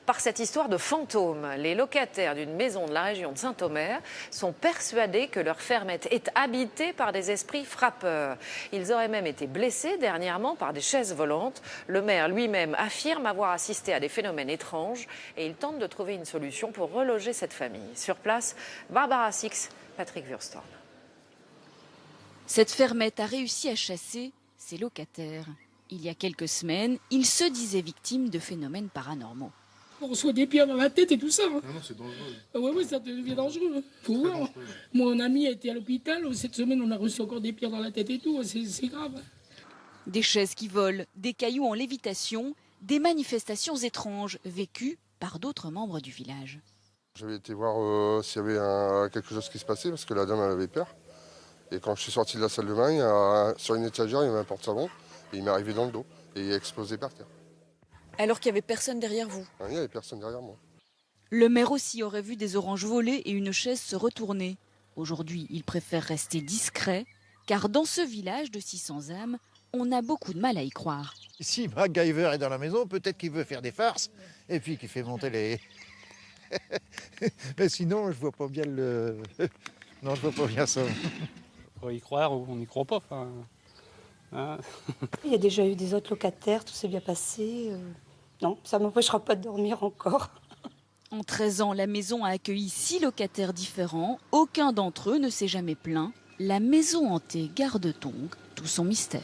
Par cette histoire de fantôme, les locataires d'une maison de la région de Saint-Omer sont persuadés que leur fermette est habitée par des esprits frappeurs. Ils auraient même été blessés dernièrement par des chaises volantes. Le maire lui-même affirme avoir assisté à des phénomènes étranges et il tente de trouver une solution pour reloger cette famille. Sur place, Barbara Six, Patrick Wurstorm. Cette fermette a réussi à chasser ses locataires. Il y a quelques semaines, ils se disaient victimes de phénomènes paranormaux. On reçoit des pierres dans la tête et tout ça. Hein. Non, c'est dangereux. Oui, ça devient dangereux. Faut voir. Mon ami a été à l'hôpital. Cette semaine, on a reçu encore des pierres dans la tête et tout. C'est grave. Des chaises qui volent, des cailloux en lévitation, des manifestations étranges vécues par d'autres membres du village. J'avais été voir s'il y avait quelque chose qui se passait parce que la dame elle avait peur. Et quand je suis sorti de la salle de bain, sur une étagère, il y avait un porte-savon. Et il m'est arrivé dans le dos. Et il a explosé par terre. Alors qu'il n'y avait personne derrière vous. Il n'y avait personne derrière moi. Le maire aussi aurait vu des oranges voler et une chaise se retourner. Aujourd'hui, il préfère rester discret, car dans ce village de 600 âmes, on a beaucoup de mal à y croire. Si MacGyver est dans la maison, peut-être qu'il veut faire des farces et puis qu'il fait monter les... Mais sinon, je vois pas bien le... Non, je vois pas bien ça. On peut y croire ou on n'y croit pas. Enfin, hein. Il y a déjà eu des autres locataires, tout s'est bien passé. Non, ça ne m'empêchera pas de dormir encore. En 13 ans, la maison a accueilli 6 locataires différents. Aucun d'entre eux ne s'est jamais plaint. La maison hantée garde donc tout son mystère.